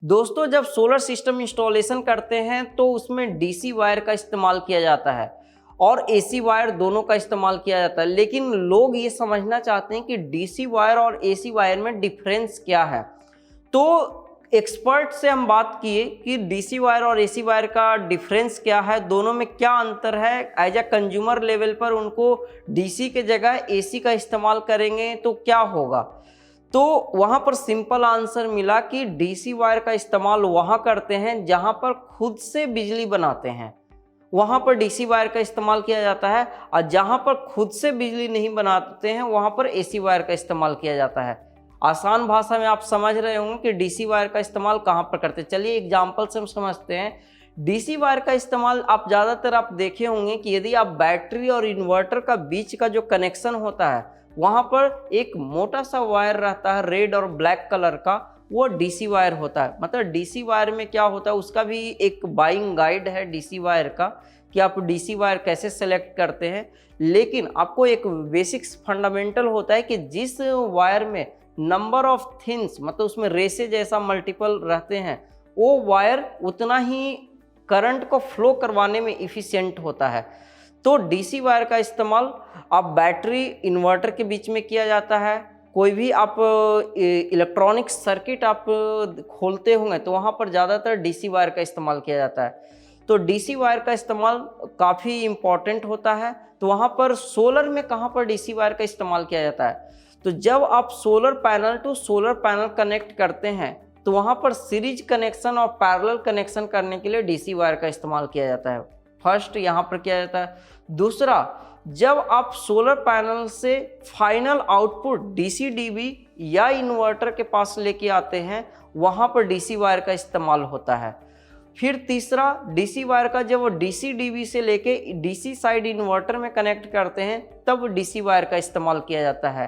दोस्तों, जब solar system installation करते हैं तो उसमें डीसी वायर का इस्तेमाल किया जाता है और एसी वायर दोनों का इस्तेमाल किया जाता है। लेकिन लोग ये समझना चाहते हैं कि डीसी वायर और एसी वायर में डिफरेंस क्या है। तो एक्सपर्ट से हम बात किए कि डीसी वायर और एसी वायर का डिफरेंस क्या है, दोनों में क्या अंतर है। एज अ कंज्यूमर लेवल पर उनको डीसी के जगह एसी का इस्तेमाल करेंगे तो क्या होगा। तो वहाँ पर सिंपल आंसर मिला कि डीसी वायर का इस्तेमाल वहाँ करते हैं जहाँ पर खुद से बिजली बनाते हैं, वहाँ पर डीसी वायर का इस्तेमाल किया जाता है। और जहाँ पर खुद से बिजली नहीं बनाते हैं वहाँ पर एसी वायर का इस्तेमाल किया जाता है। आसान भाषा में आप समझ रहे होंगे कि डीसी वायर का इस्तेमाल कहाँ पर करते हैं। चलिए एग्जाम्पल से हम समझते हैं। डीसी वायर का इस्तेमाल आप ज़्यादातर आप देखे होंगे कि यदि आप बैटरी और इन्वर्टर का बीच का जो कनेक्शन होता है वहाँ पर एक मोटा सा वायर रहता है रेड और ब्लैक कलर का, वो डीसी वायर होता है। मतलब डीसी वायर में क्या होता है, उसका भी एक बाइंग गाइड है डीसी वायर का कि आप डीसी वायर कैसे सेलेक्ट करते हैं। लेकिन आपको एक बेसिक्स फंडामेंटल होता है कि जिस वायर में नंबर ऑफ थिन्स मतलब उसमें रेसे जैसा मल्टीपल रहते हैं वो वायर उतना ही करंट को फ्लो करवाने में इफ़िशिएंट होता है। तो डीसी वायर का इस्तेमाल आप बैटरी इन्वर्टर के बीच में किया जाता है। कोई भी आप इलेक्ट्रॉनिक सर्किट आप खोलते होंगे तो वहाँ पर ज़्यादातर डीसी वायर का इस्तेमाल किया जाता है। तो डीसी वायर का इस्तेमाल काफ़ी इम्पॉर्टेंट होता है। तो वहाँ पर सोलर में कहाँ पर डीसी वायर का इस्तेमाल किया जाता है, तो जब आप solar panel to solar panel connect करते हैं तो वहाँ पर सीरीज कनेक्शन और पैरेलल कनेक्शन करने के लिए डीसी वायर का इस्तेमाल किया जाता है। फर्स्ट यहाँ पर किया जाता है। दूसरा, जब आप सोलर पैनल से फाइनल आउटपुट डीसी डीबी या इन्वर्टर के पास लेके आते हैं वहाँ पर डीसी वायर का इस्तेमाल होता है। फिर तीसरा, डीसी वायर का जब वो डीसी डीबी से लेके डीसी साइड इन्वर्टर में कनेक्ट करते हैं तब डीसी वायर का इस्तेमाल किया जाता है।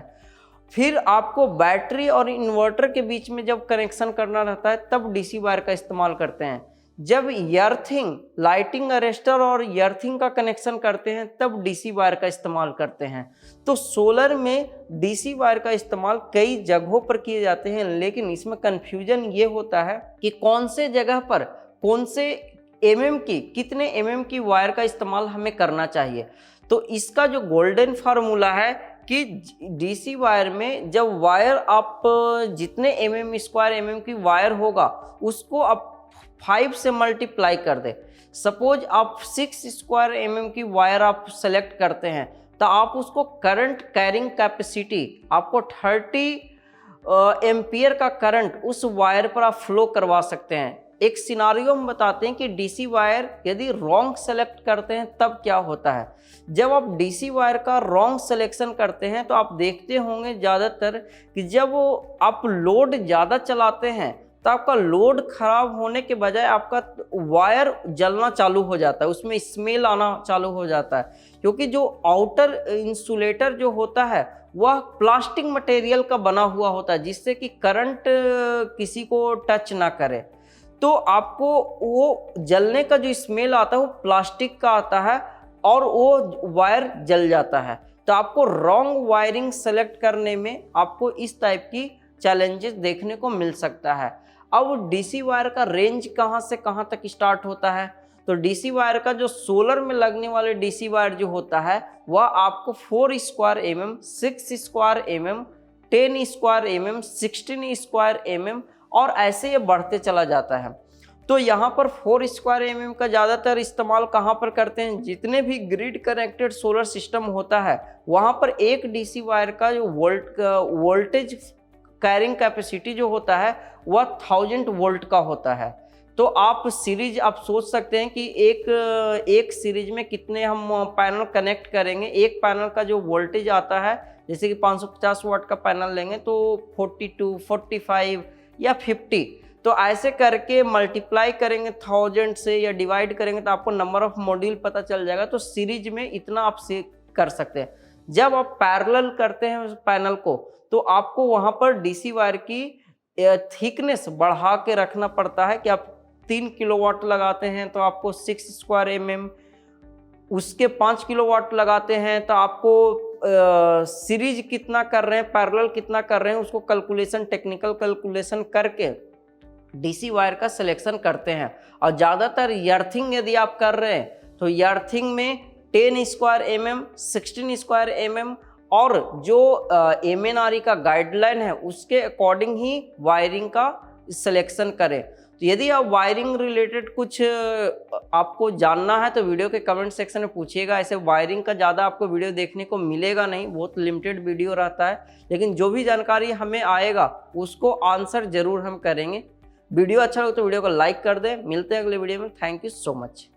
फिर आपको बैटरी और इन्वर्टर के बीच में जब कनेक्शन करना रहता है तब डीसी वायर का इस्तेमाल करते हैं। जब यर्थिंग, लाइटिंग अरेस्टर और यर्थिंग का कनेक्शन करते हैं तब डीसी वायर का इस्तेमाल करते हैं। तो सोलर में डीसी वायर का इस्तेमाल कई जगहों पर किए जाते हैं, लेकिन इसमें कन्फ्यूजन ये होता है कि कौन से जगह पर कौन से कितने की वायर का इस्तेमाल हमें करना चाहिए। तो इसका जो गोल्डन फार्मूला है कि डीसी वायर में जब वायर आप जितने स्क्वायर की वायर होगा उसको आप 5 से मल्टीप्लाई कर दे। सपोज आप 6 स्क्वायर की वायर आप सेलेक्ट करते हैं तो आप उसको करंट कैरिंग कैपेसिटी आपको 30 एम्पियर का करंट उस वायर पर आप फ्लो करवा सकते हैं। एक सिनारियो में बताते हैं कि डीसी वायर यदि रॉन्ग सेलेक्ट करते हैं तब क्या होता है। जब आप डीसी वायर का रॉन्ग सिलेक्शन करते हैं तो आप देखते होंगे ज़्यादातर कि जब आप लोड ज़्यादा चलाते हैं तो आपका लोड खराब होने के बजाय आपका वायर जलना चालू हो जाता है, उसमें स्मेल आना चालू हो जाता है, क्योंकि जो आउटर इंसुलेटर जो होता है वह प्लास्टिक मटेरियल का बना हुआ होता है जिससे कि करंट किसी को टच ना करे। तो आपको वो जलने का जो स्मेल आता है वो प्लास्टिक का आता है और वो वायर जल जाता है। तो आपको रॉन्ग वायरिंग सेलेक्ट करने में आपको इस टाइप की चैलेंजेस देखने को मिल सकता है। अब डीसी वायर का रेंज कहाँ से कहाँ तक स्टार्ट होता है, तो डीसी वायर का जो सोलर में लगने वाले डीसी वायर जो होता है वह आपको 4 स्क्वायर 6 स्क्वायर 10 स्क्वायर 16 स्क्वायर और ऐसे ये बढ़ते चला जाता है। तो यहाँ पर 4 स्क्वायर का ज़्यादातर इस्तेमाल कहाँ पर करते हैं, जितने भी ग्रिड कनेक्टेड सोलर सिस्टम होता है वहाँ पर एक डीसी वायर का जो वोल्टेज कैरिंग कैपेसिटी जो होता है वह 1000 वोल्ट का होता है। तो आप सोच सकते हैं कि एक सीरीज में कितने हम पैनल कनेक्ट करेंगे। एक पैनल का जो वोल्टेज आता है, जैसे कि 550 वाट का पैनल लेंगे तो 42, 45 या 50, तो ऐसे करके मल्टीप्लाई करेंगे 1000 से या डिवाइड करेंगे तो आपको नंबर ऑफ मॉड्यूल पता चल जाएगा। तो सीरीज में इतना आप से कर सकते हैं। जब आप पैरेलल करते हैं उस पैनल को तो आपको वहाँ पर डीसी वायर की थिकनेस बढ़ा के रखना पड़ता है कि आप 3 किलोवाट लगाते हैं तो आपको 6 स्क्वायर उसके 5 किलोवाट लगाते हैं तो आपको सीरीज कितना कर रहे हैं, पैरेलल कितना कर रहे हैं, उसको टेक्निकल कैलकुलेशन करके डीसी वायर का सिलेक्शन करते हैं। और ज़्यादातर यर्थिंग यदि आप कर रहे हैं तो यर्थिंग में 10 स्क्वायर mm, 16 स्क्वायर mm और जो MNRE का गाइडलाइन है उसके अकॉर्डिंग ही वायरिंग का सिलेक्शन करें। तो यदि आप वायरिंग रिलेटेड कुछ आपको जानना है तो वीडियो के कमेंट सेक्शन में पूछिएगा। ऐसे वायरिंग का ज़्यादा आपको वीडियो देखने को मिलेगा नहीं, बहुत लिमिटेड वीडियो रहता है, लेकिन जो भी जानकारी हमें आएगा उसको आंसर जरूर हम करेंगे। वीडियो अच्छा लगे तो वीडियो को लाइक कर दें। मिलते हैं अगले वीडियो में। Thank you so much.